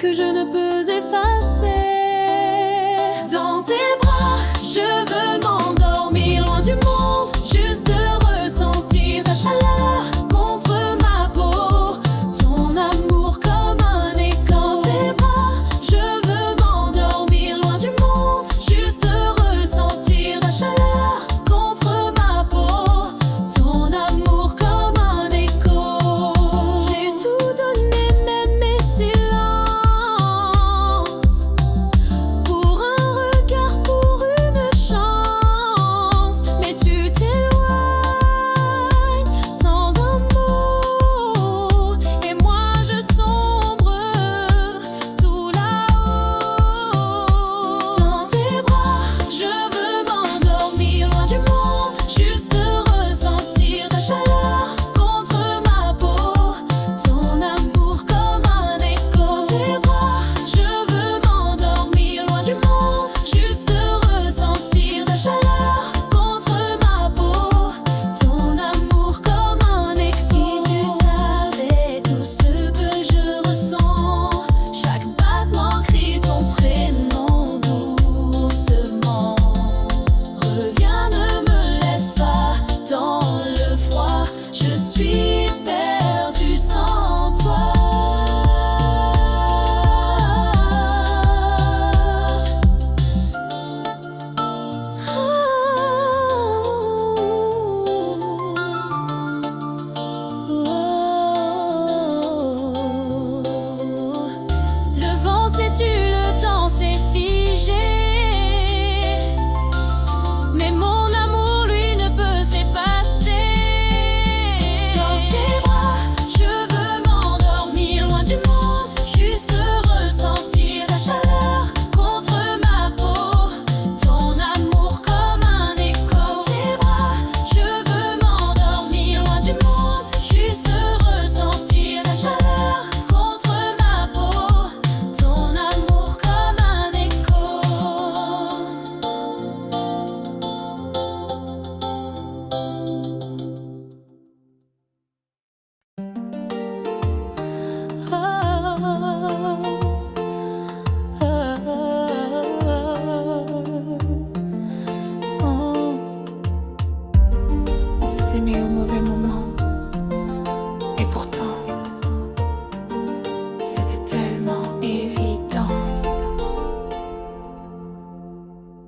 que je ne peux effacer. Dans tes bras, je veux m'endormir loin du monde, juste ressentir ta chaleur contre ma peau, ton amour comme un écho. Dans tes bras, je veux m'endormir loin du monde, juste ressentir ta chaleur contre ma peau, ton amour comme un écho. J'ai tout donné, même mes silences, pour un regard, pour une chance. Mais tu t'éloignes sans un mot, et moi je sombre tout là-haut. Dans tes bras, je veux m'endormir loin du monde, juste ressentir ta chaleur contre ma peau, ton amour comme un écho. Dans tes bras, je veux m'endormir loin du monde, juste ressentir ta chaleur contre ma peau, ton amour comme un écho. Si tu savais tout ce que je ressens, chaque battement crie ton prénom doucement. Reviens, ne me laisse pas dans le froid, je suis perdue sans toi. Le vent s'est tu, le temps s'est figé, mais mon amour lui ne peut s'effacer. Dans tes bras, je veux m'endormir loin du monde, juste ressentir ta chaleur contre ma peau, ton amour comme un écho. Dans tes bras, je veux m'endormir loin du monde, juste ressentir ta chaleur contre ma peau, ton amour comme un écho. On s'est aimé au mauvais moment, et pourtant c'était tellement évident.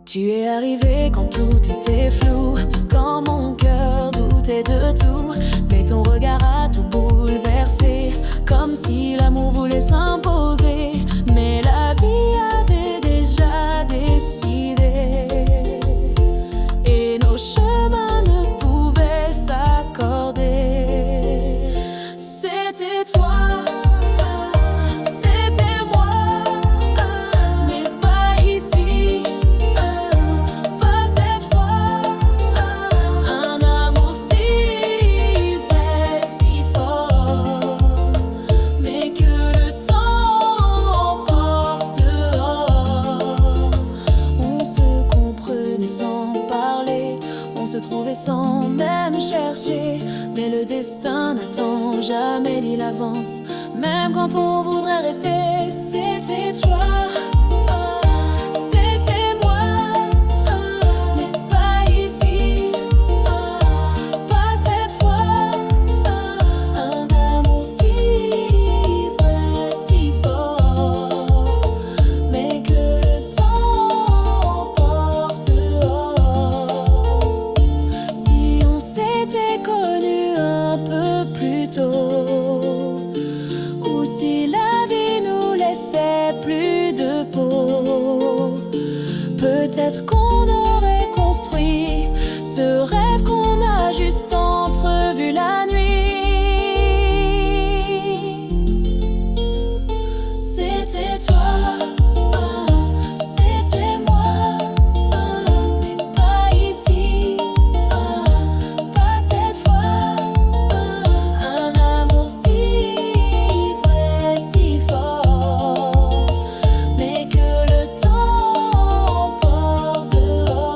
Tu es arrivé quand tout était flou, quand mon cœur doutait de tout, mais ton regard a tout bouleversé, comme si l'amour voulait s'imposer. Mais la vie avait déjà décidé, et nos chemins ne pouvaient s'accorder. C'était toi, c'était moi, mais pas ici, pas cette fois. Un amour si vrai, si fort, mais que le temps emporte dehors. On se comprenait sans parler, on se trouvait sans même chercher, mais le destin n'attend jamais ni l'avance, même quand on voudrait rester. C'était toi, c'était moi, mais pas ici, pas cette fois. Un amour si vrai, si fort, mais que le temps emporte dehors. Si on s'était connus un peu plus tôt, ou si la vie nous laissait plus de peau, peut-être qu'on aurait construit ce rêve qu'on a juste entrevu la nuit. C'était toi, c'était moi, mais pas ici, pas cette fois. Un amour si vrai, si fort, mais que le temps emporte dehors.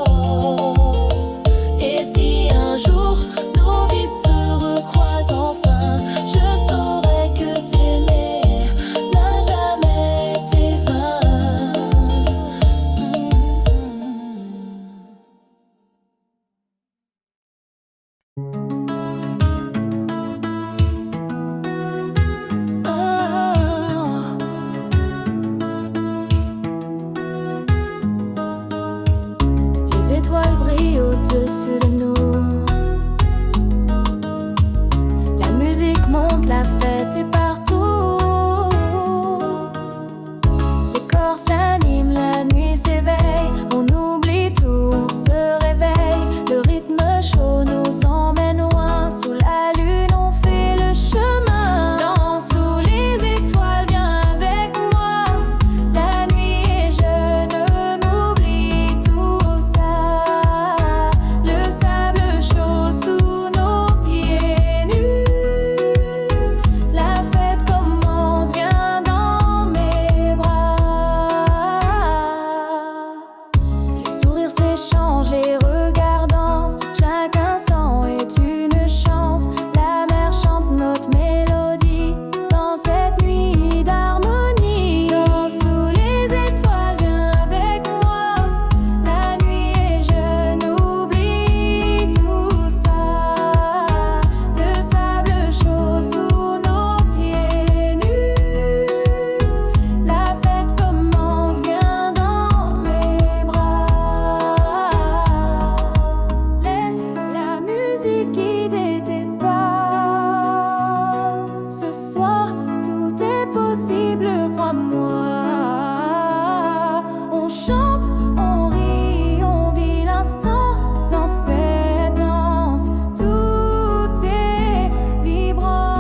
possible, crois-moi. On chante, on rit, on vit l'instant dans cette danse. Tout est vibrant.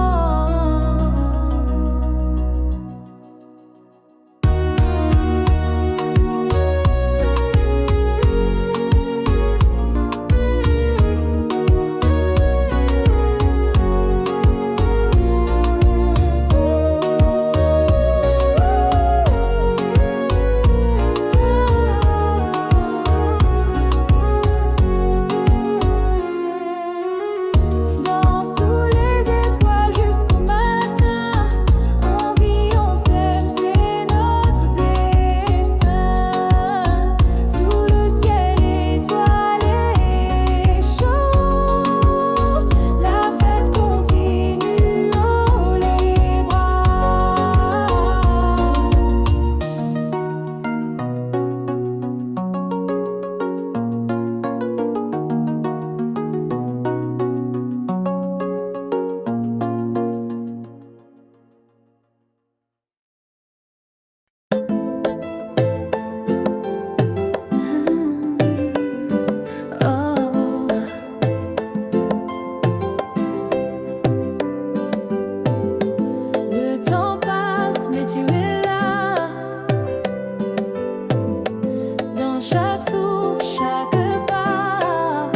Dans sous les étoiles jusqu'au matin, on vit, on s'aime, c'est notre destin. Sous le ciel étoilé et chaud, la fête continue, haut les bras. Oh. Le temps passe, mais tu es là. Dans chaque souffle, chaque pas.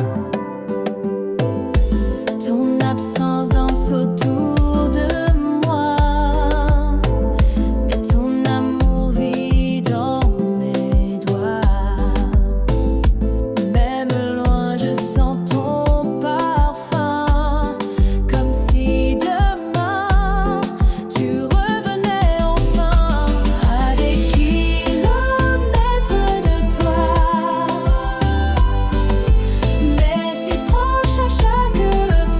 Ton absence danse autour de moi. Mais ton amour vit dans mes doigts. Même loin, je sens ton parfum. Comme si demain tu revenais enfin. À des kilomètres de toi, mais si proche à chaque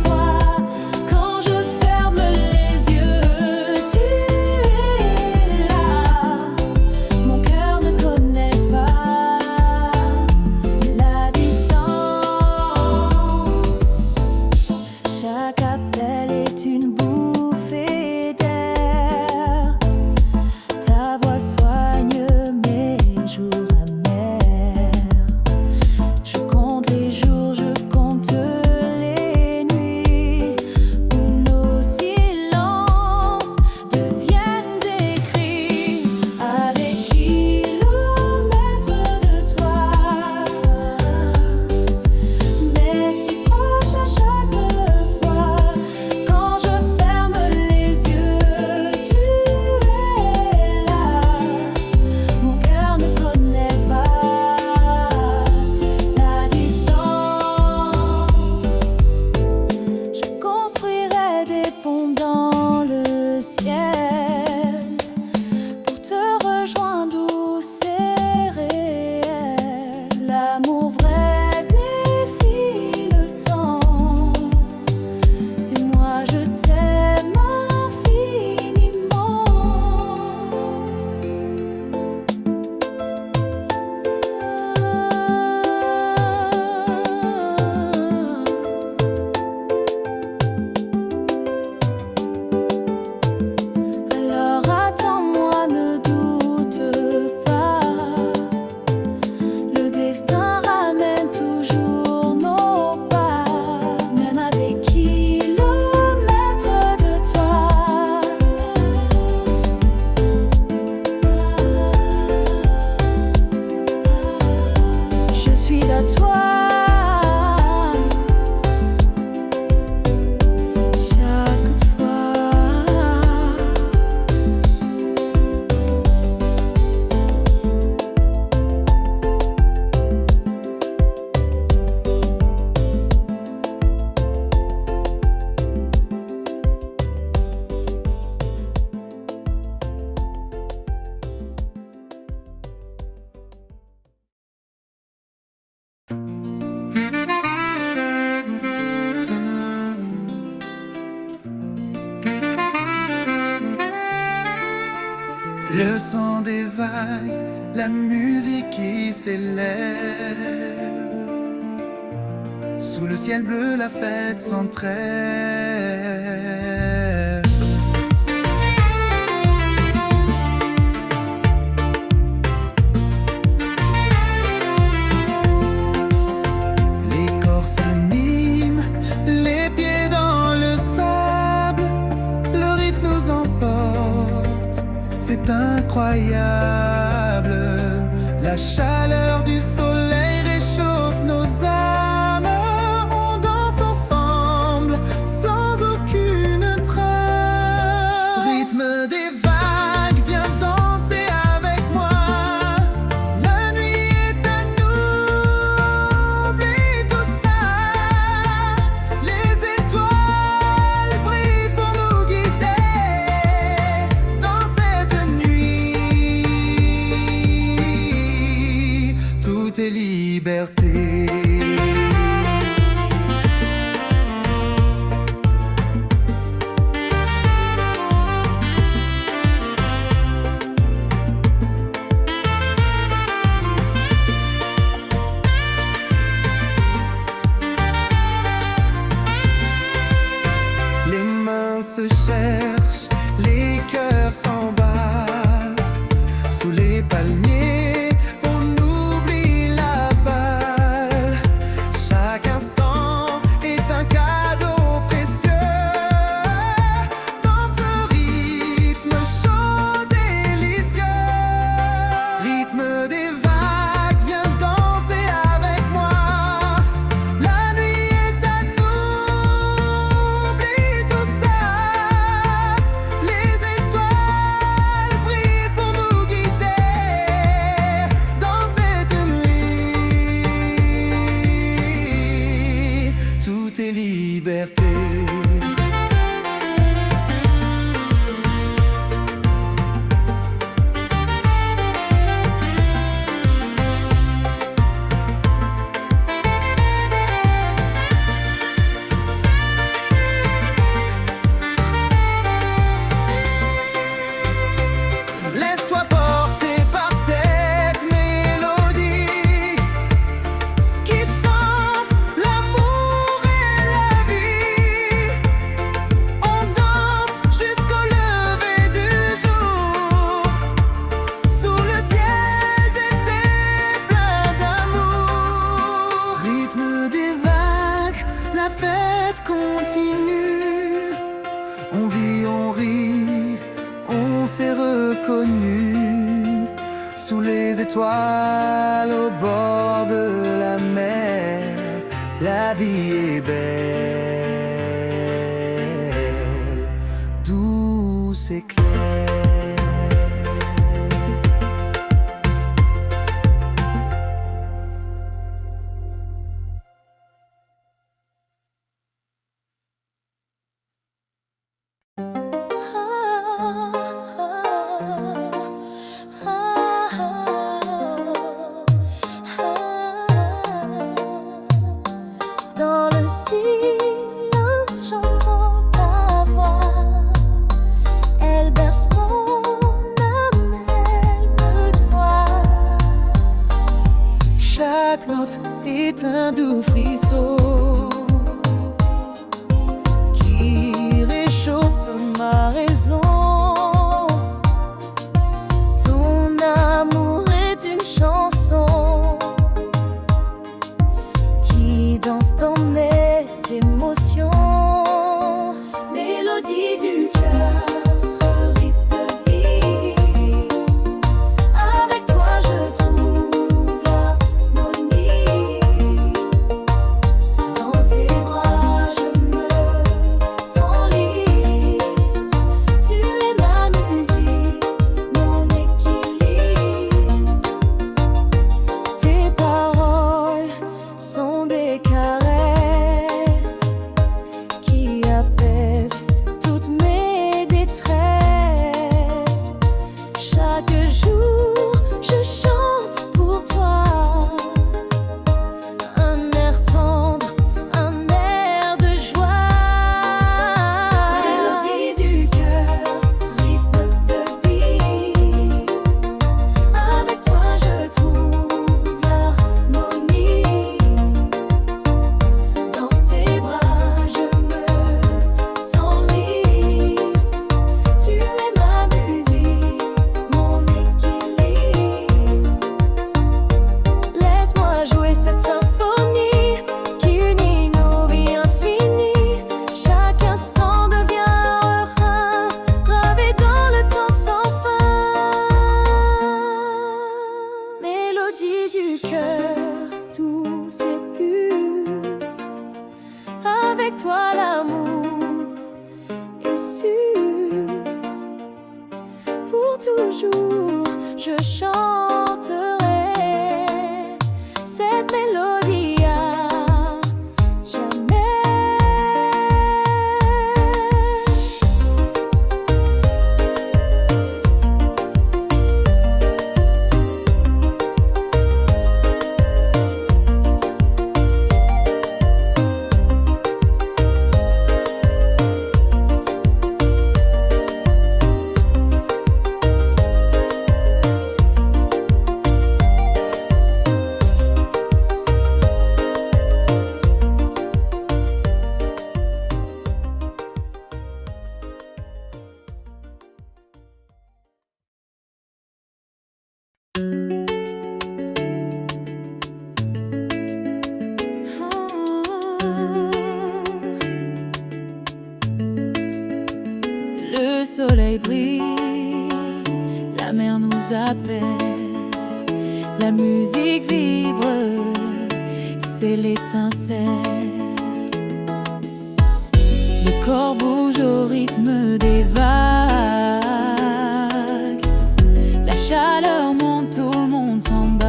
fois. Quand je ferme les yeux, tu es là. Mon cœur ne connaît pas la distance. Chaque appel est une bouffée d'air. Ta voix soigne mes jours amers. Je compte les jours, je compte les nuits où nos silences deviennent des cris. À des kilomètres de toi, mais si proche à chaque fois. Quand je ferme les yeux, tu es là. Mon cœur ne connaît pas la distance. Je construirai des ponts dans le ciel pour te rejoindre où c'est réel. L'amour vrai défie le temps. Et moi je t'aime infiniment. Alors attends-moi, ne doute pas. Le destin ramène toujours nos pas. Même à des kilomètres de toi. Je suis à toi. Chaque fois. Le son des vagues, la musique qui s'élève. Sous le ciel bleu, la fête sans trêve. c'est incroyable. La chaleur du soleil réchauffe nos âmes. On danse ensemble sans aucune trêve. Rythme des vagues, viens danser avec moi. La nuit est à nous, oublie tout ça. Les étoiles brillent pour nous guider dans cette nuit. Tout est liberté. Les mains se cherchent, les cœurs s'emballent. Sous les palmiers, on oublie la balle. Chaque instant est un cadeau précieux. Dans ce rythme chaud, délicieux. Rythme des vagues, viens danser avec moi. La nuit est à nous, oublie tout ça. Les étoiles brillent pour nous guider dans cette nuit. Tout est liberté. Laisse-toi porter par cette mélodie qui chante l'amour et la vie. On danse jusqu'au lever du jour, sous le ciel d'été plein d'amour. Rythme des vagues, la fête continue. On vit, on rit, on s'est reconnu sous les étoiles au bord de la mer. La vie est belle, douce et claire. Dans le silence, j'entends ta voix. Elle toujours je chanterai cette mélodie à jamais. Le soleil brille, la mer nous appelle, la musique vibre, c'est l'étincelle. Le corps bouge au rythme des vagues, la chaleur monte, tout le monde s'emballe.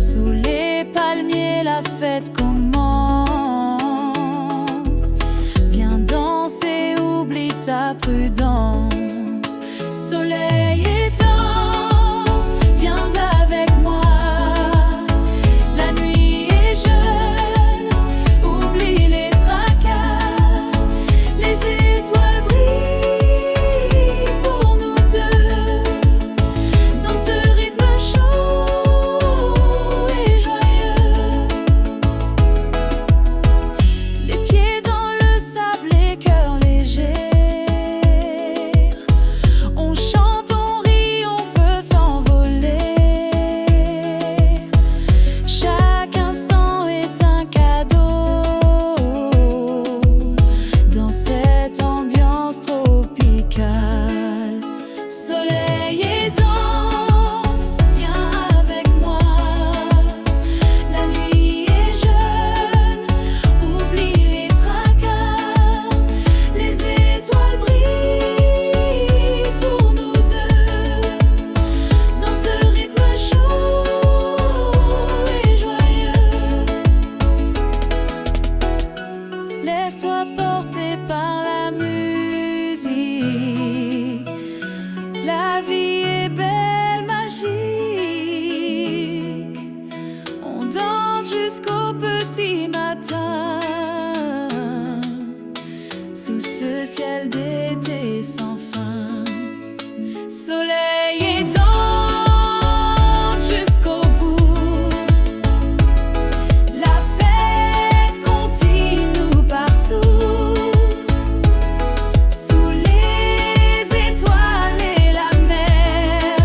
Sous les palmiers, la fête commence. Viens danser, oublie ta prudence. Soleil et danse, viens avec moi. La nuit est jeune, oublie les tracas. Les étoiles brillent pour nous deux. Dans ce rythme chaud et joyeux, les pieds dans le sable, les cœurs légers. On chante, on rit, on veut s'envoler. Chaque instant est un cadeau dans cette ambiance tropicale. Soleil et danse, viens avec moi. La nuit est jeune, oublie les tracas. Les étoiles brillent pour nous deux. Dans ce rythme chaud et joyeux, laisse-toi porter par la musique. La vie est belle, magique. On danse jusqu'au petit matin, sous ce ciel d'été sans fin. Soleil et danse jusqu'au bout. La fête continue partout. Sous les étoiles et la mer,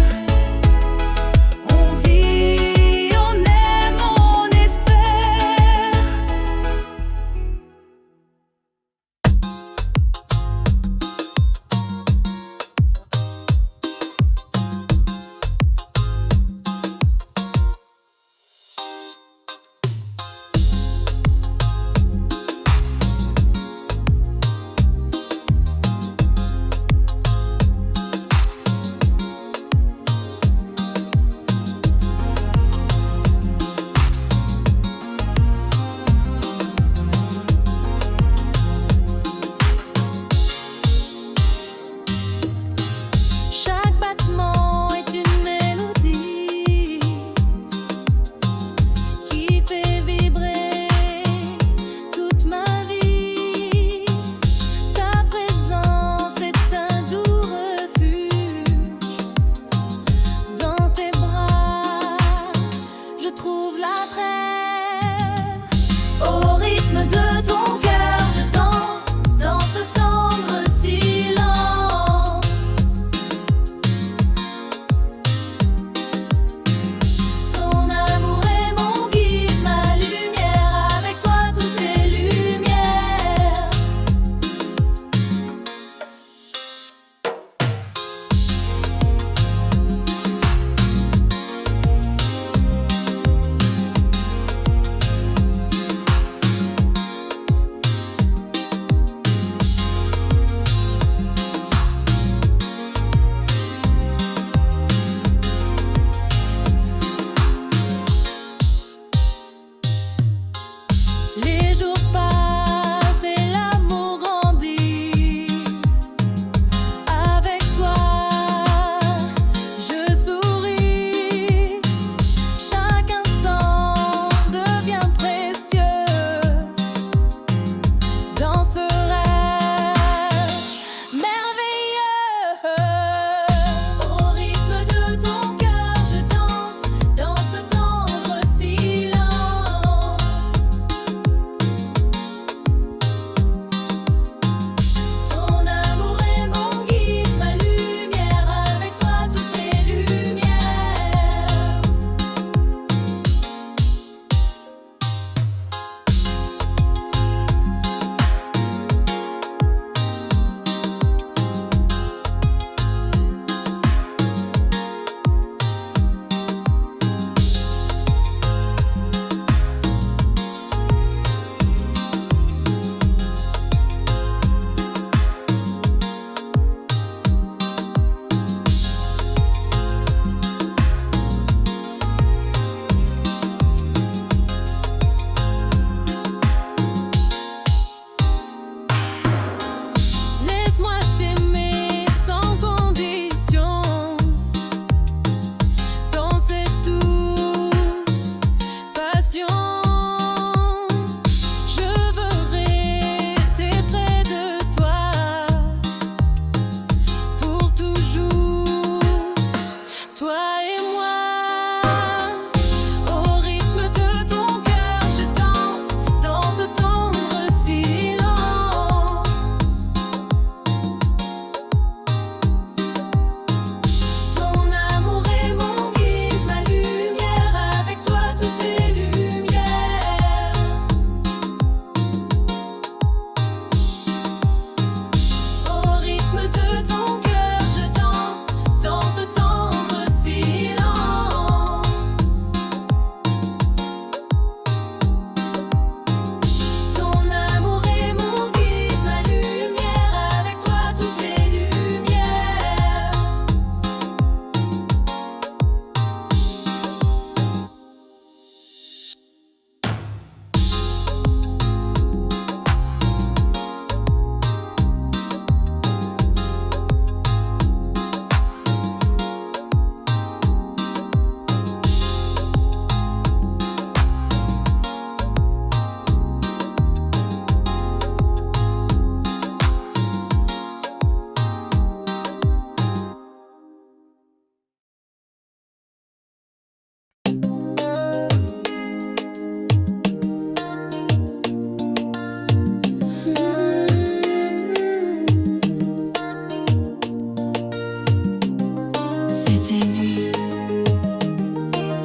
C'était nuit,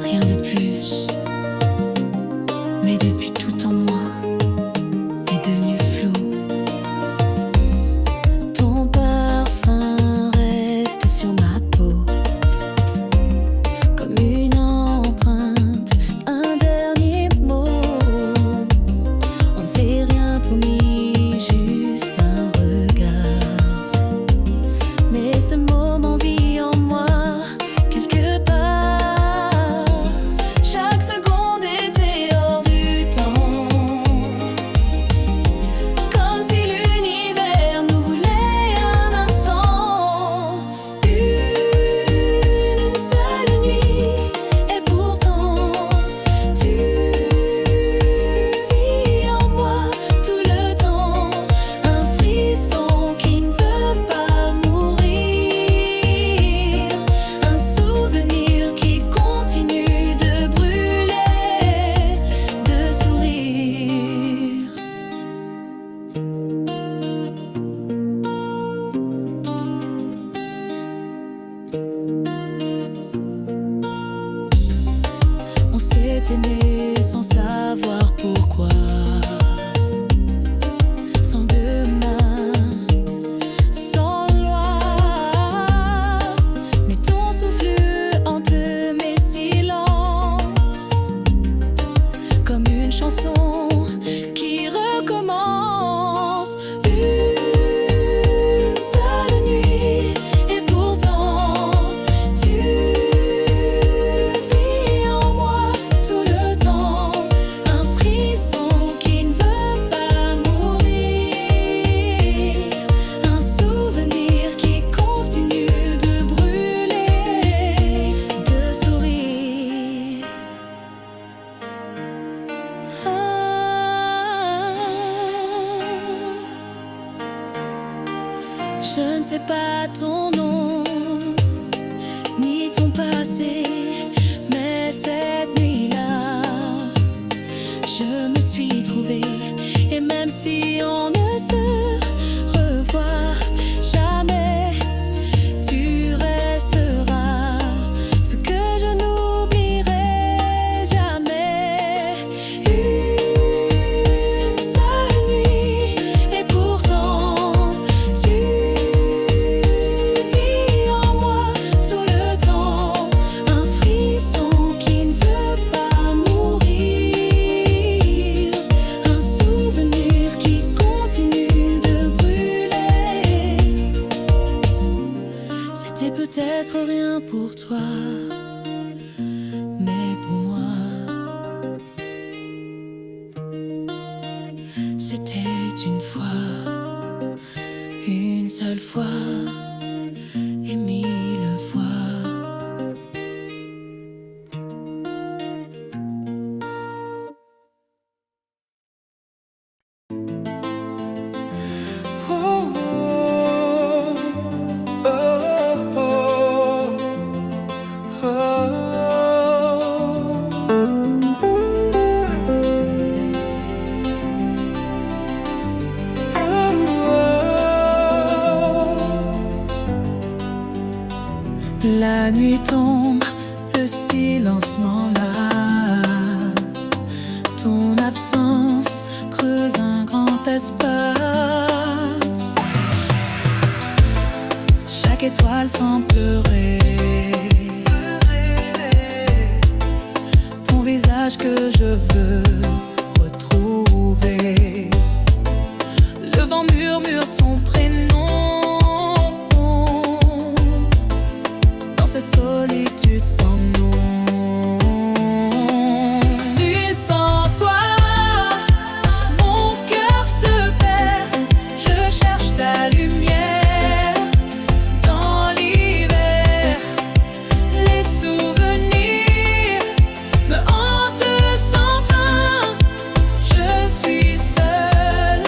rien de plus. Mais depuis tout en moi est devenu flou. Ton parfum reste sur ma peau, comme une empreinte, un dernier mot. On ne s'est rien promis, juste un regard. Mais ce moment vit en moi quelque part. Chaque seconde était hors du temps, comme si l'univers nous voulait un instant. Une seule nuit, et pourtant tu vis en moi tout le temps. Un frisson qui ne veut pas mourir, un souvenir qui continue de brûler, de sourire. On s'est aimé sans savoir pourquoi, sans demain, sans loi. Mais ton souffle hante mes silences, comme une chanson qui recommence. Une seule nuit, et pourtant tu vis en moi tout le temps. Un frisson qui ne veut pas mourir, un souvenir qui continue de brûler, de sourire. Je ne sais pas ton nom, ni ton passé, mais cette nuit-là, je me suis trouvée. Et même si on ne se revoit jamais, tu resteras ce que je n'oublierai jamais. Une seule nuit, et pourtant tu vis en moi tout le temps. Un frisson qui ne veut pas mourir, un souvenir qui continue de brûler. C'était peut-être rien pour toi, mais pour moi, c'était une fois, une seule fois, et mille fois. Oh, oh, oh, oh, La nuit tombe, le silence m'enlace. Ton absence creuse un grand espace. Chaque étoile semble pleurer. Ton visage que je veux retrouver. Le vent murmure ton prénom. Dans cette solitude sans nom. Nu sans toi, mon cœur se perd. Je cherche ta lumière dans l'hiver. Les souvenirs me hantent sans fin. Je suis seule,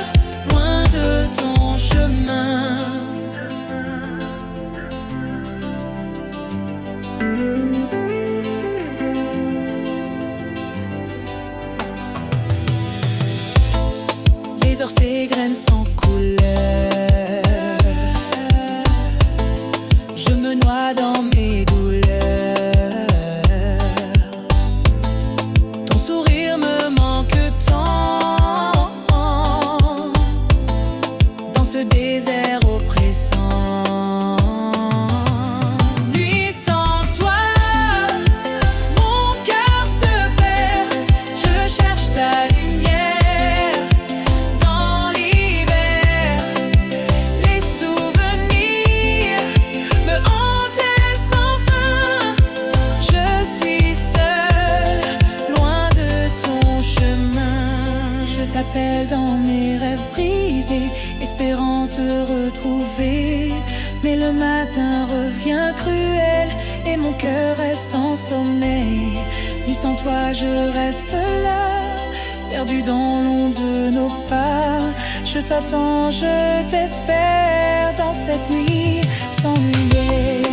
loin de ton chemin. Les heures s'égrènent sans couleur. Je me noie dans mes doutes. te retrouver. Mais le matin revient cruel et mon cœur reste en sommeil. Nuit sans toi je reste là, perdu dans l'ombre de nos pas. Je t'attends, je t'espère dans cette nuit sans lumière.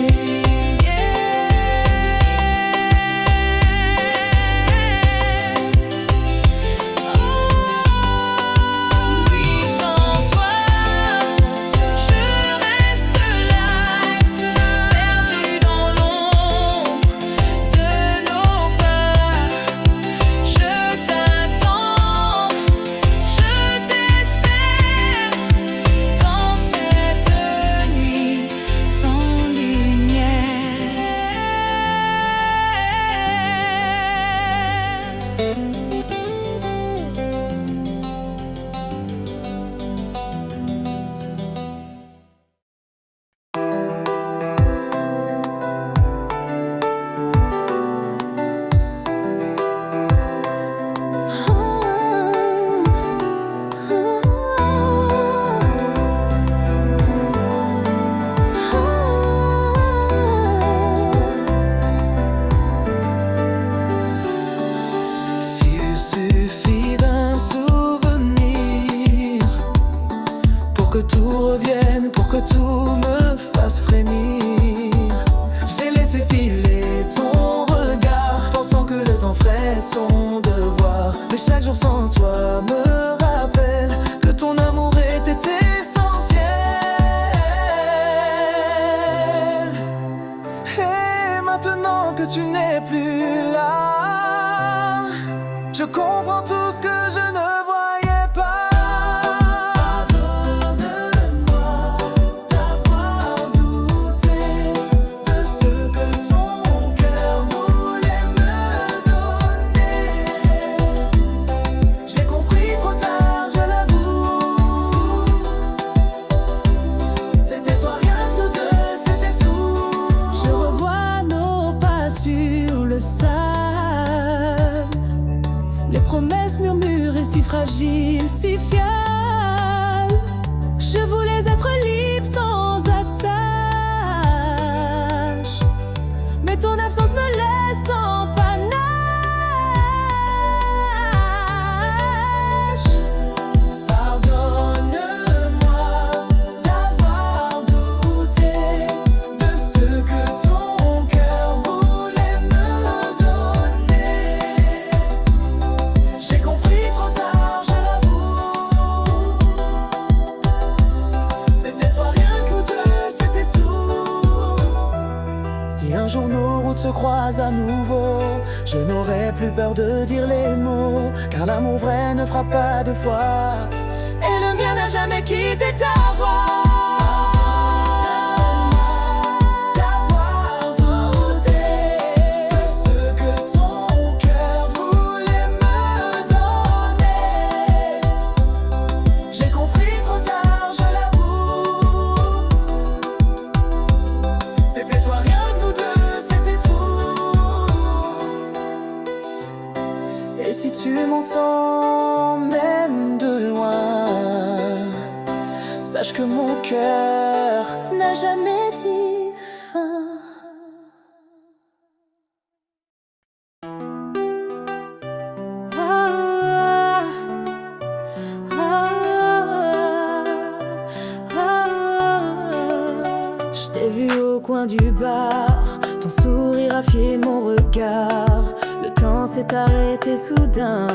Du bar, ton sourire a fié mon regard. Le temps s'est arrêté soudain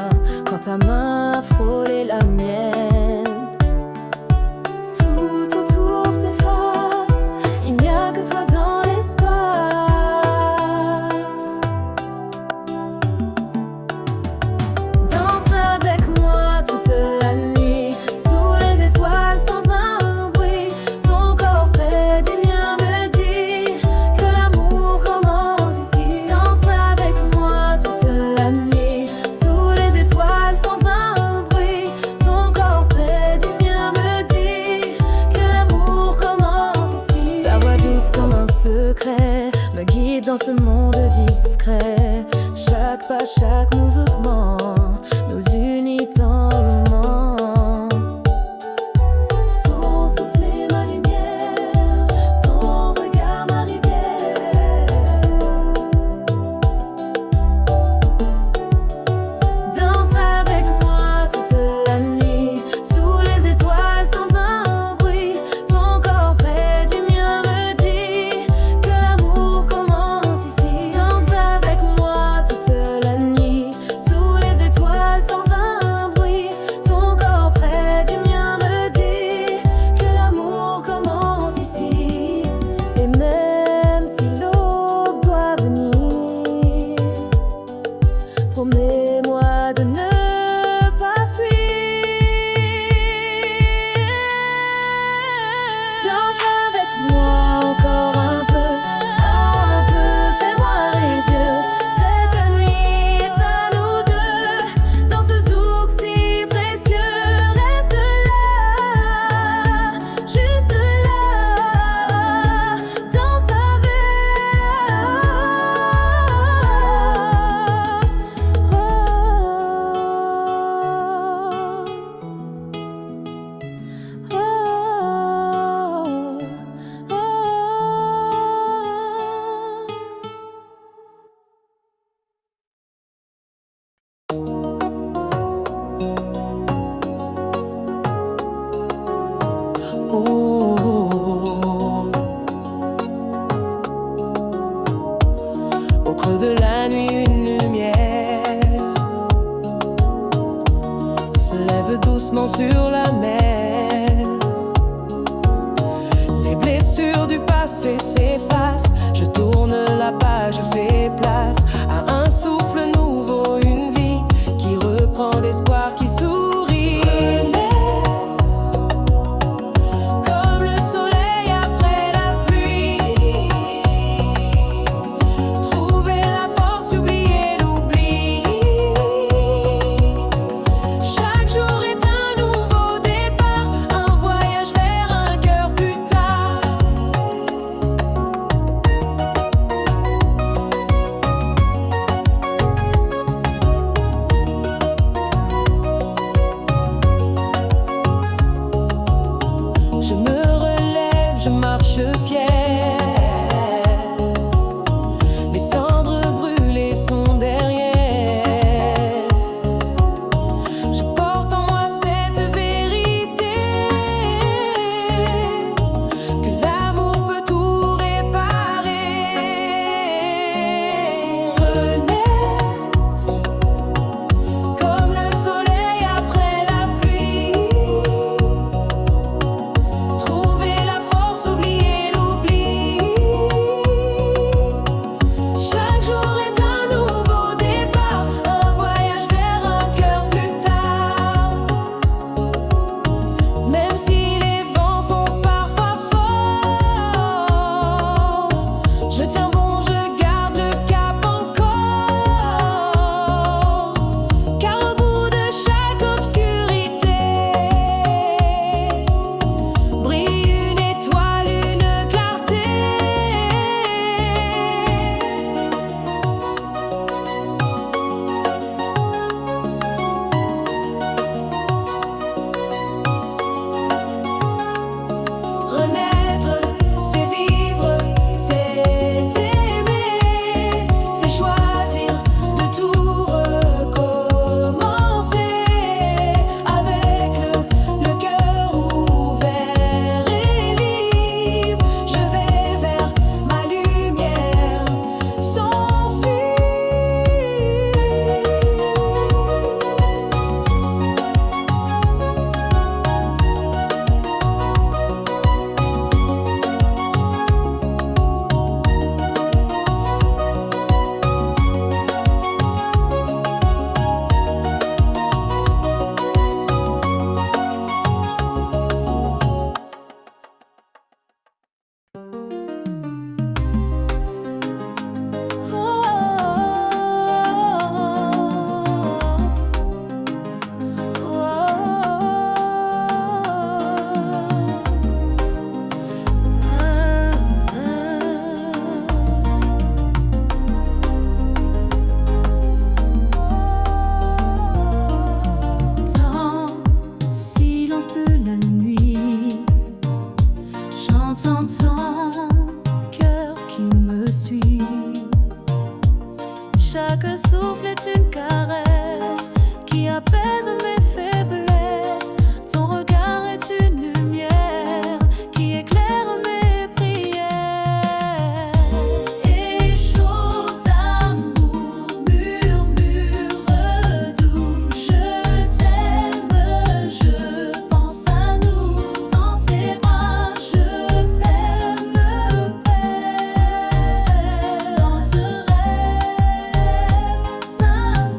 quand ta main a frôlé la mienne. Tout autour s'efface, il n'y a que toi dans l'espace. Danse avec moi toute la nuit, sous les étoiles sans un bruit. Ton corps près du mien me dit que l'amour commence ici. Danse avec moi toute la nuit, sous les étoiles sans un bruit. Ton corps près du mien me dit que l'amour commence ici. Ta voix douce comme un secret me guide dans ce monde discret. Chaque pas, chaque mouvement nous unit tendrement. Ton souffle creux de la nuit, une lumière se lève doucement sur la mer. Les blessures du passé s'effacent. Je tourne la page, je fais place à un souffle nouveau, une vie qui reprend d'espoir, qui sourit. Comme le soleil après la pluie, trouver la force, oublier l'oubli. Chaque jour est un nouveau départ, un voyage vers un cœur plus tard. Je me relève, je marche fier. Les cendres brûlées sont derrière. Je porte en moi cette vérité, que l'amour peut tout réparer. Renaître comme le soleil après la pluie. Trouver la force, oublier l'oubli. Chaque jour est un nouveau départ, un voyage vers un cœur plus tard. Même si les vents sont parfois forts, je tiens bon, je garde le cap encore. Car au bout de chaque obscurité brille une étoile, une clarté. Renaître, c'est vivre, c'est aimer, c'est choisir de tout recommencer. Avec le cœur ouvert et libre, je vais vers ma lumière sans fuir. Dans le silence de la nuit, j'entends ton cœur qui me suit. Chaque souffle est une caresse qui apaise mes faiblesses. Ton regard est une lumière qui éclaire mes prières. Et chaud d'amour murmure doux, je t'aime, je pense à nous. Dans tes bras, je perds me perdre dans ce rêve sincère.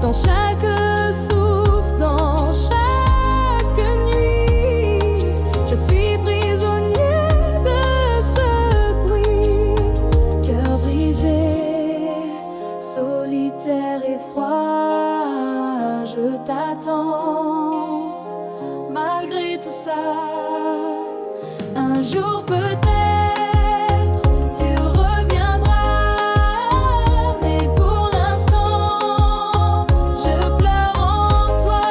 dans chaque souffle, dans chaque nuit. Je suis prisonnier de ce bruit. Cœur brisé, solitaire et froid, je t'attends. Malgré tout ça, un jour peut-être tu reviendras, mais pour l'instant, je pleure en toi.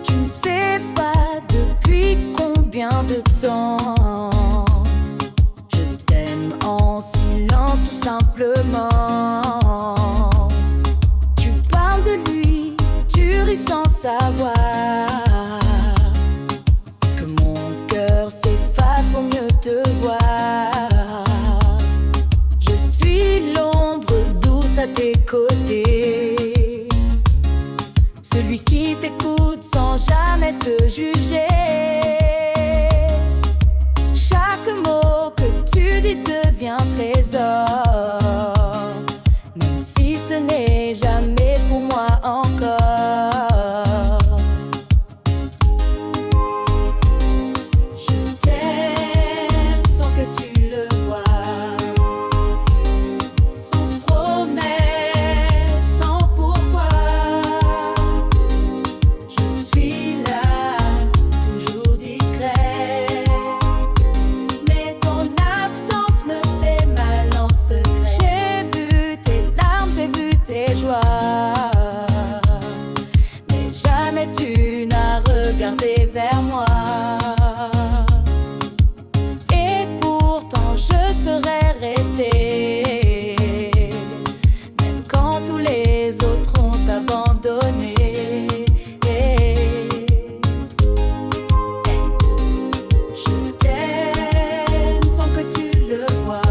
Tu ne sais pas depuis combien de temps je t'aime en silence tout simplement. Tu parles de lui, tu ris sans savoir que mon cœur s'efface pour mieux te voir. Je suis l'ombre douce à tes côtés, celui qui t'écoute sans jamais te juger. Chaque mot que tu dis devient trésor, même si ce n'est jamais pour moi encore. Je t'aime sans que tu le vois, sans promesse, sans pourquoi. Je suis là, toujours discret, mais ton absence me fait mal en secret. J'ai vu tes larmes, j'ai vu tes joies, mais jamais tu n'as regardé vers moi. Et pourtant je serais restée, même quand tous les autres ont abandonné. Je t'aime sans que tu le vois,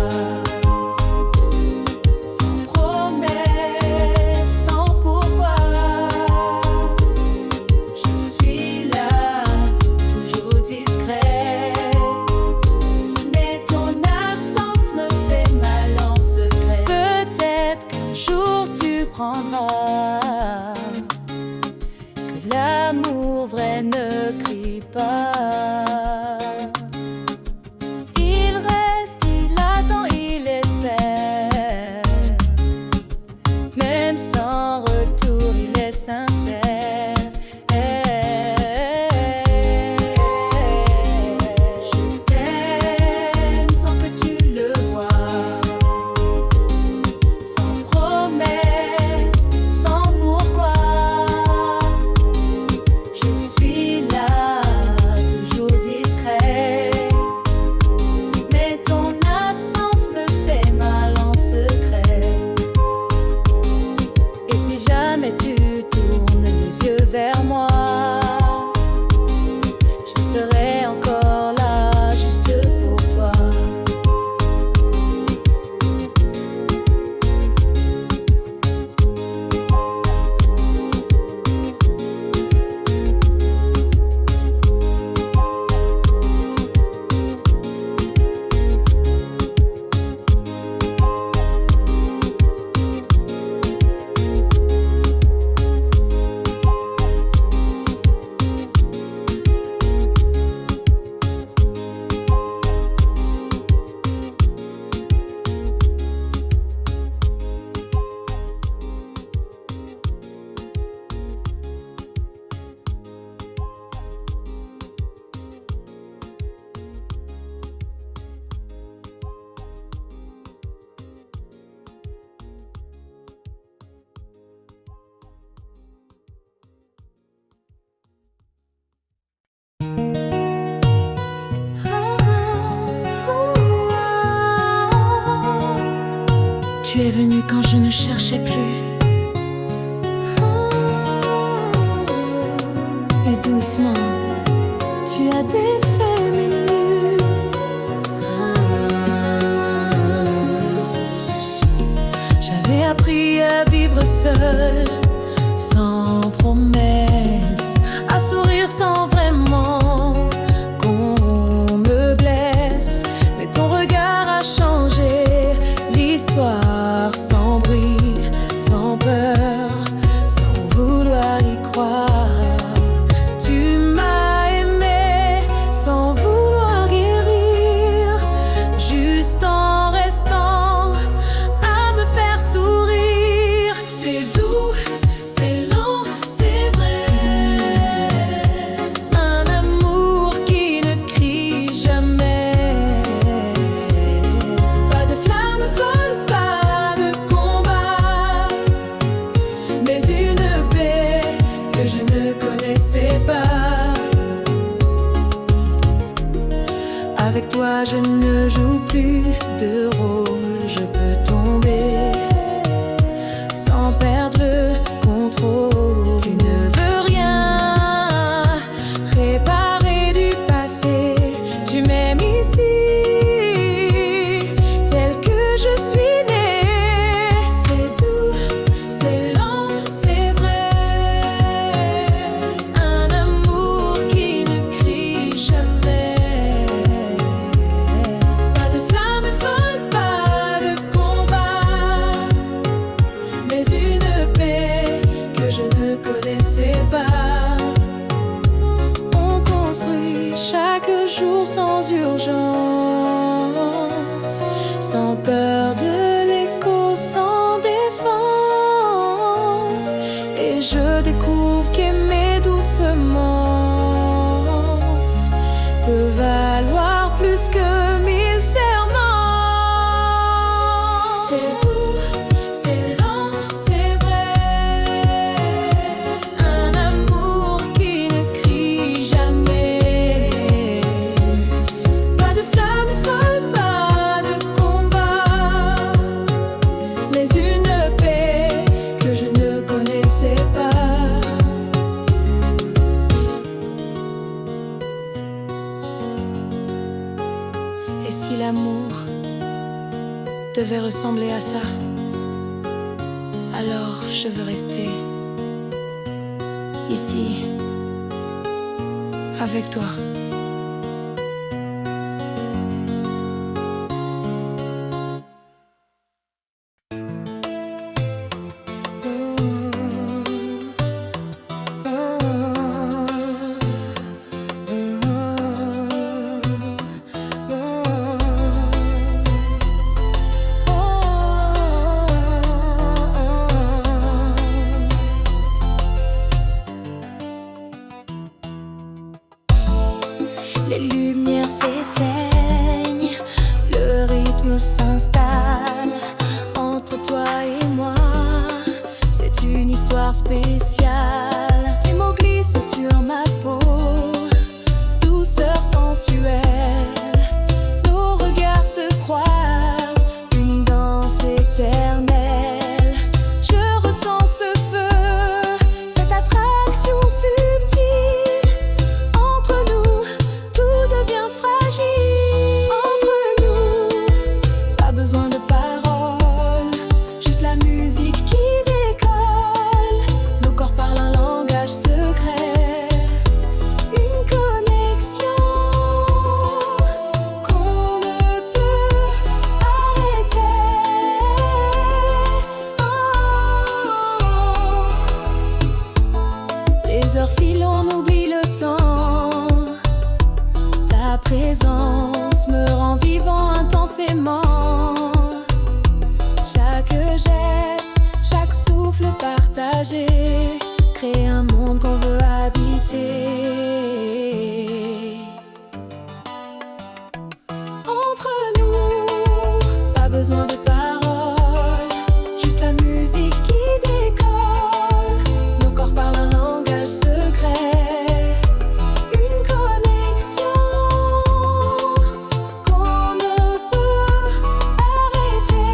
sans promesse, sans pourquoi. Je suis là, toujours discret, mais ton absence me fait mal en secret. Peut-être qu'un jour tu prendras que l'amour vrai ne crie pas. Il reste, il attend, il espère, même sans retour, il est sincère. Je t'aime sans que tu le vois, sans promesse, sans pourquoi. Je suis là, Tu es venu quand je ne cherchais plus. Et doucement, tu as défait mes murs. J'avais appris à vivre seul, sans promesse, à sourire sans vraiment qu'on me blesse. Mais ton regard a changé l'histoire, sans bruit, sans peur, sans vouloir y croire. Tu m'as aimé sans vouloir guérir, juste en restant à me faire sourire. C'est doux, c'est lent, c'est vrai. Un amour qui ne crie jamais. Pas de flamme folle, pas de combat, mais une paix que je ne connaissais pas. Avec toi je ne joue plus de rôle, je peux tomber sans perdre le contrôle. Tu ne veux rien réparer du passé, tu m'aimes ici, tel que je suis né. C'est doux, c'est lent, c'est vrai. Un amour qui ne crie jamais. Pas de flamme folle, pas de combat, mais une paix que je ne connaissais pas. On construit chaque jour sans urgence, sans peur de l'écho, sans défense. Et je découvre qu'aimer doucement peut valoir plus que 1000 serments. C'est doux, c'est lent, c'est vrai. Un amour qui ne crie jamais. Pas de flamme folle, pas de combat, mais une paix que je ne connaissais pas. Et si l'amour devait ressembler à ça, alors je veux rester ici avec toi. Les lumières s'éteignent, le rythme s'installe entre toi et moi. C'est une histoire spéciale. Tes mots glissent sur ma peau, douceur sensuelle. Nos regards se croisent, une danse éternelle. Je ressens ce feu, cette attraction subtile. Entre nous, tout devient fragile. Entre nous, pas besoin de paroles, juste la musique qui décolle. Nos corps parlent un langage secret, une connexion qu'on ne peut arrêter. Les heures filent, on oublie le temps. Ta présence me rend vivant intensément. Chaque geste, chaque souffle partagé crée un monde qu'on veut habiter. Entre nous, pas besoin de paroles, juste la musique qui décolle. Nos corps parlent un langage secret, une connexion qu'on ne peut arrêter.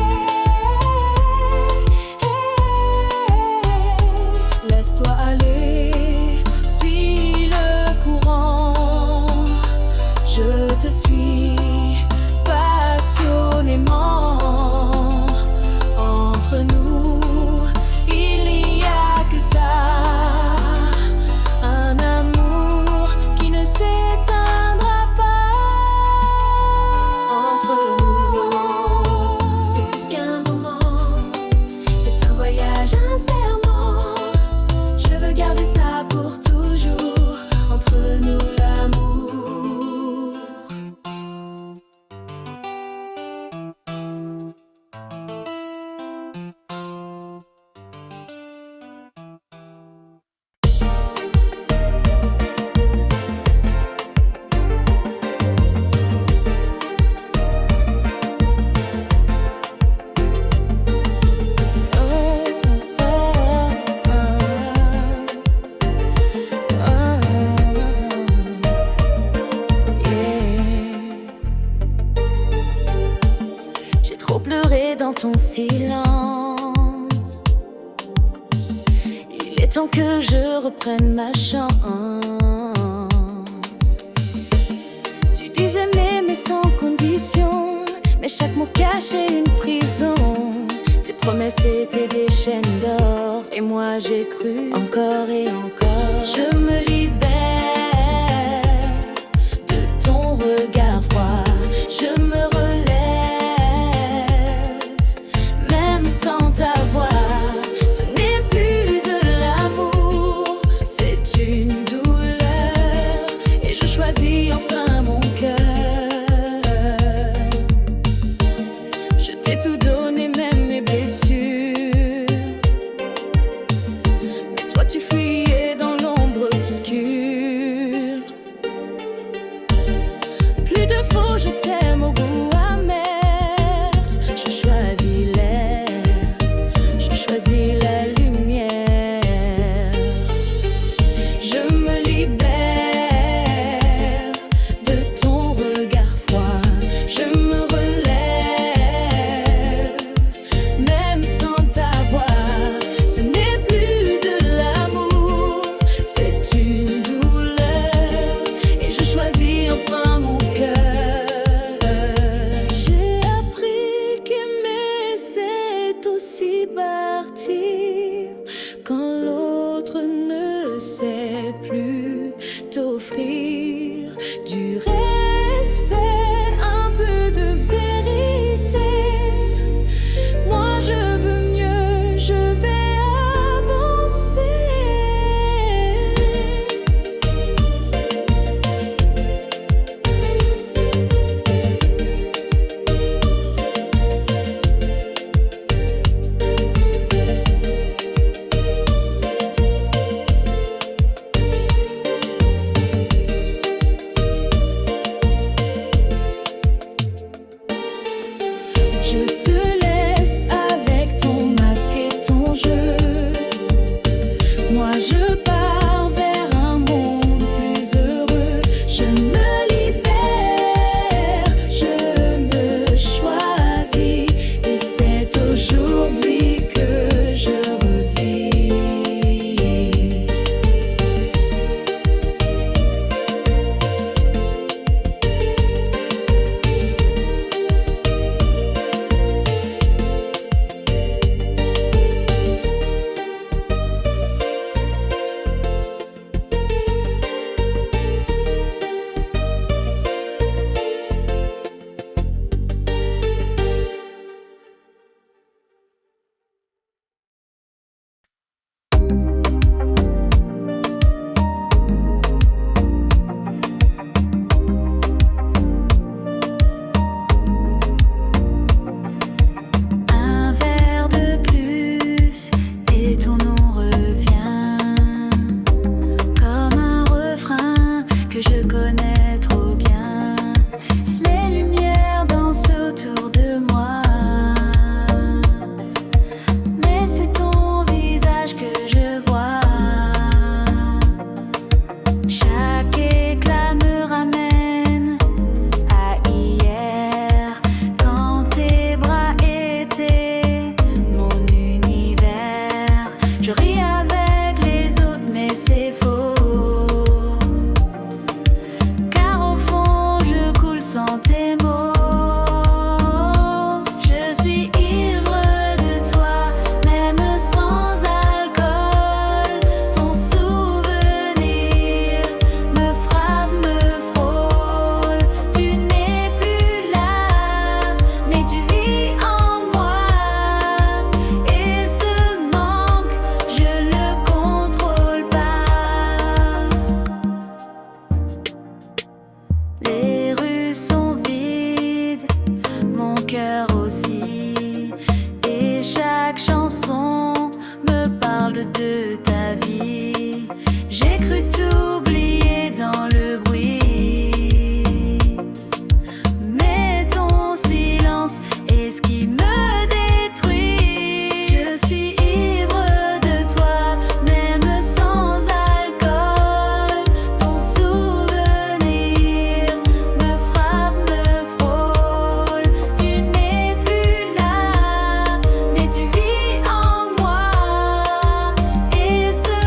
temps que je reprenne ma chance. Tu disais m'aimer sans condition, mais chaque mot cachait une prison. Tes promesses étaient des chaînes d'or, et moi j'ai cru encore et encore. Je me libère de ton regard froid, je me relève, même sans ta voix. Ce n'est plus de l'amour, c'est une douleur, et je choisis enfin mon cœur. Je t'ai tout donné, même mes blessures, mais toi tu fuyais dans l'ombre obscure. Plus de faux, je t'aime au goût amer. Je choisis l'air, je choisis la lumière. Je me libère de ton regard froid, je me relève, même sans ta voix. Ce n'est plus de l'amour, c'est une douleur, et je choisis enfin mon cœur. J'ai appris qu'aimer c'est aussi partir quand l'autre ne sait plus t'offrir du respect, un peu de vérité. Moi je veux mieux, je vais avancer. Je te laisse avec ton masque et ton jeu. Moi je pars vers un monde plus heureux. Je me libère, je me choisis, et c'est aujourd'hui que je revis. Un verre de plus et ton nom revient comme un refrain que je connais trop bien. Les lumières dansent autour de moi, mais c'est ton visage que je vois. Chaque éclat me ramène à hier, quand tes bras étaient mon univers. Je ris avec les autres, mais c'est faux, car au fond je coule sans tes mots. Je suis ivre de toi, même sans alcool. Ton souvenir me frappe, me frôle. Tu n'es plus là, mais tu vis en moi, et ce manque, je le contrôle pas. Les rues sont vides, mon cœur aussi, et chaque chanson me parle de ta vie. J'ai cru t'oublier dans le bruit, mais ton silence est ce qui me détruit. Je suis ivre de toi, même sans alcool. Ton souvenir me frappe, me frôle. Tu n'es plus là, mais tu vis en moi, et ce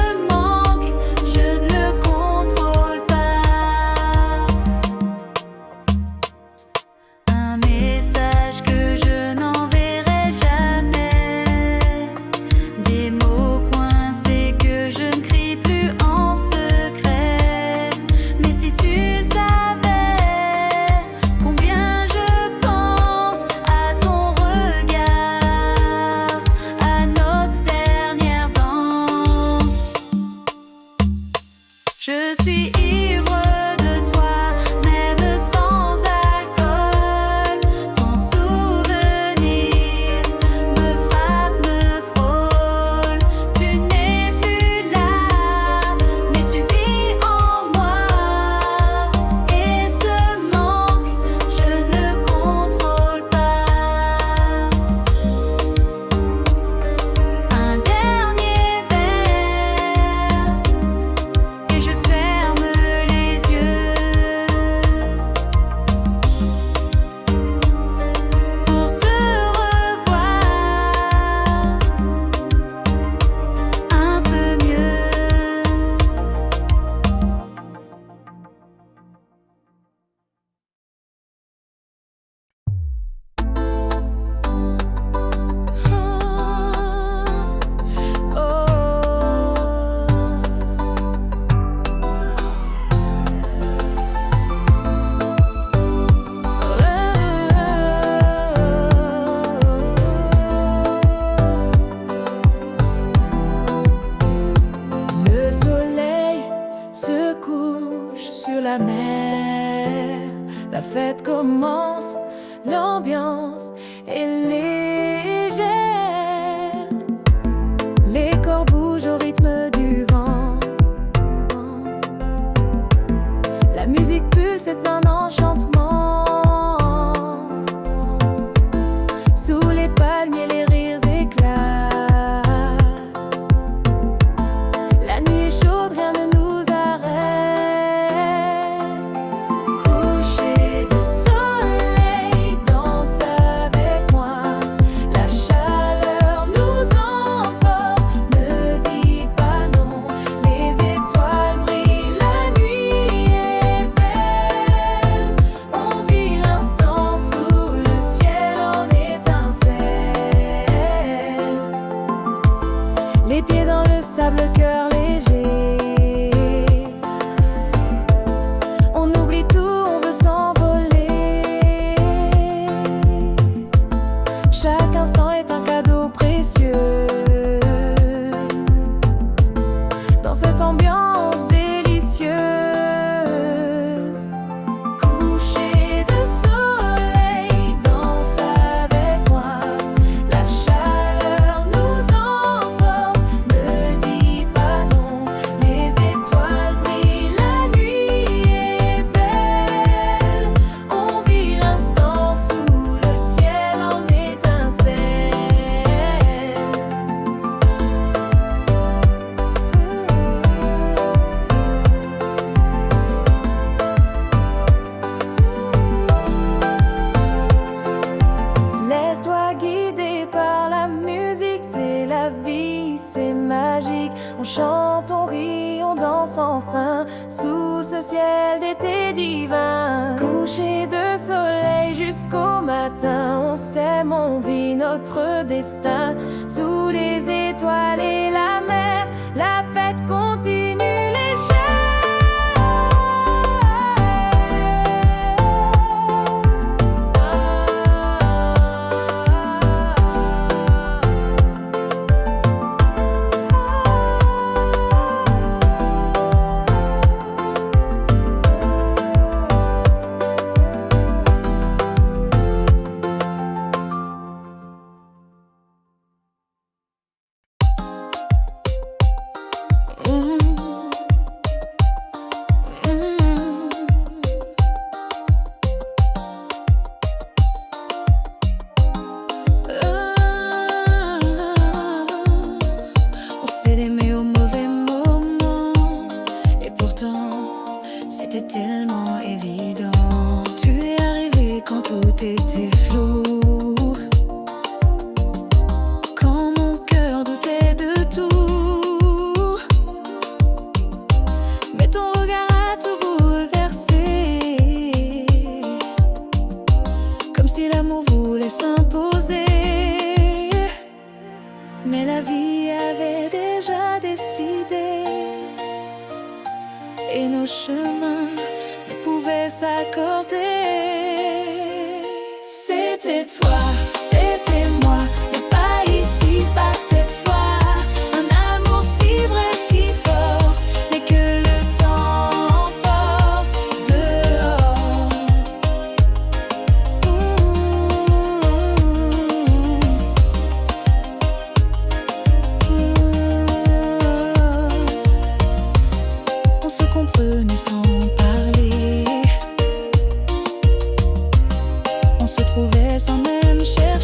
pieds dans le sable, cœur léger. On oublie tout, on veut s'envoler. Chaque instant est un cadeau précieux. Dans cette ambiance délicieuse, coucher de soleil, danse avec moi. La chaleur nous emporte, ne dis pas non. Les étoiles brillent, la nuit est belle. On vit l'instant sous le ciel en étincelle. Laisse-toi guider par la musique, c'est la vie, c'est magique. On chante, on rit, on danse enfin, sous ce ciel d'été divin. Coucher de soleil jusqu'au matin, on s'aime, on vit notre destin. Sous les étoiles et la mer, la fête continue légère. On s'est aimé au mauvais moment, et pourtant c'était tellement évident. Tu es arrivé quand tout était flou, quand mon cœur doutait de tout. Mais ton regard a tout bouleversé, comme si l'amour voulait s'imposer. Mais la vie avait déjà décidé, et nos chemins ne pouvaient s'accorder. C'était toi, c'était moi, mais pas ici, pas cette fois. Un amour si vrai, si fort, mais que le temps emporte dehors. On se comprenait sans parler, on se trouvait sans même chercher.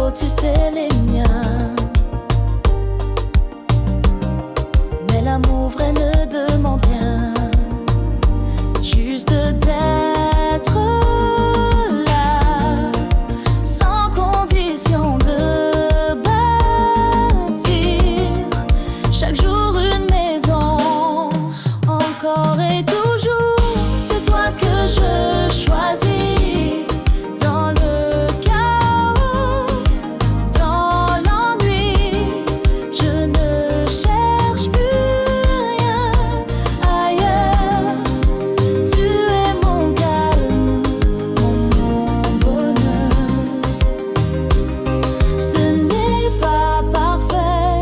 jours, tu sais les miens. Mais l'amour vrai ne demande rien, juste d'être là, sans condition de bâtir chaque jour une maison. Encore et toujours, c'est toi que je choisis. Dans le chaos, dans l'ennui, je ne cherche plus rien ailleurs. Tu es mon calme, mon bonheur. Ce n'est pas parfait,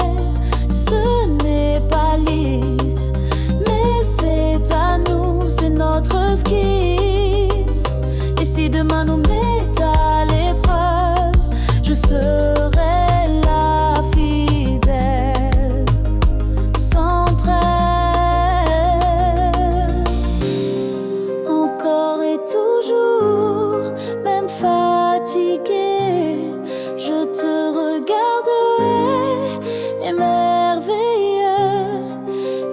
ce n'est pas lisse, mais c'est à nous, c'est notre esquisse. Et si demain nous met à l'épreuve, je serai là fidèle, sans trêve. Encore et toujours, même fatigué, je te regarderai émerveillé,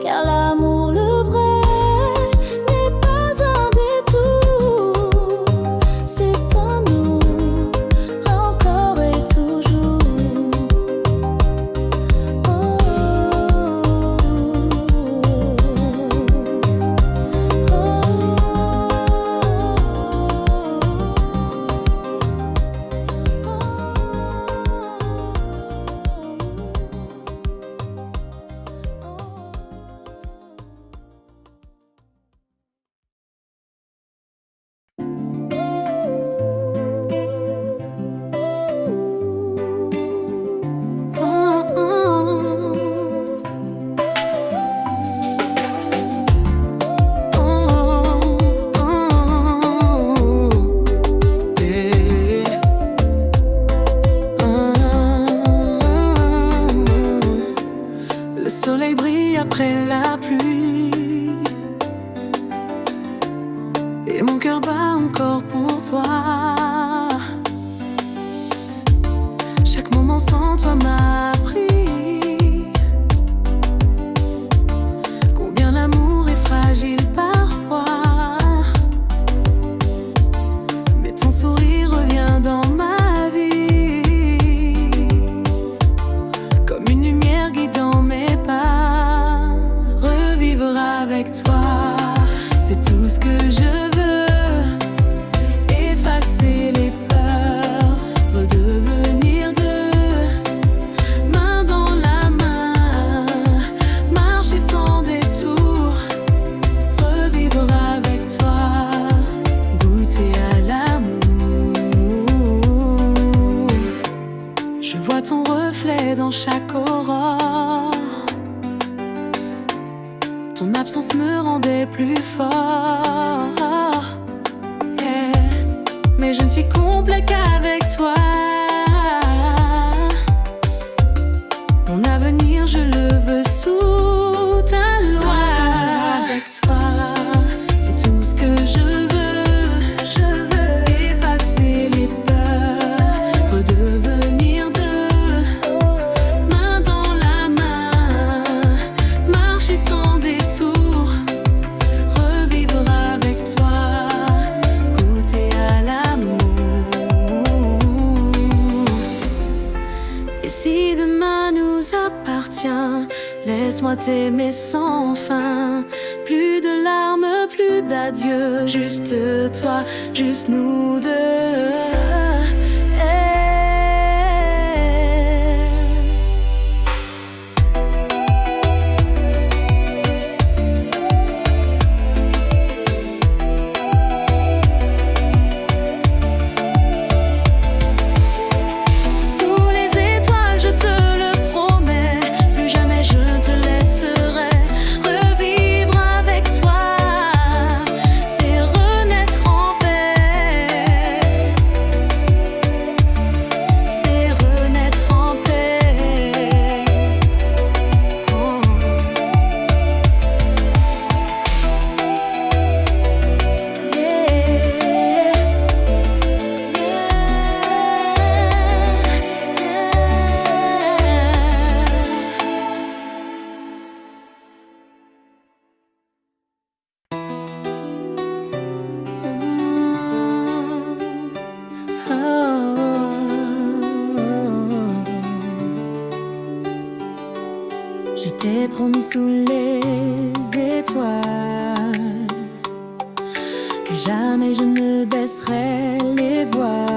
car l'amour le vrai n'est pas un détour, c'est à nous, encore et toujours. Le soleil brille après la pluie et mon cœur bat encore pour toi. Chaque moment sans toi m'a appris combien l'amour est fragile parfois. Mais ton sourire revient dans ma vie comme une lumière guidant mes pas. Revivre avec toi, c'est tout ce que je veux. Effacer les peurs, redevenir deux, main dans la main, marcher sans détour. Revivre avec toi, goûter à l'amour. Je vois ton reflet dans chaque aurore. Ton absence me rendait plus fort. Yeah. Mais je ne suis complet qu'avec toi. Mon avenir, je le veux sous ta loi. Avec toi, c'est tout ce que je veux. Effacer les peurs, redevenir deux, main dans la main, marcher sans détour. Revivre avec toi, goûter à l'amour. Et si demain nous appartient, laisse-moi t'aimer sans fin. Plus de larmes, plus d'adieu, juste toi, juste nous deux. Sous les étoiles, je te le promets, plus jamais je te laisserai. Revivre avec toi, c'est renaître en paix. Je t'ai promis sous les étoiles que jamais je ne baisserai les voiles.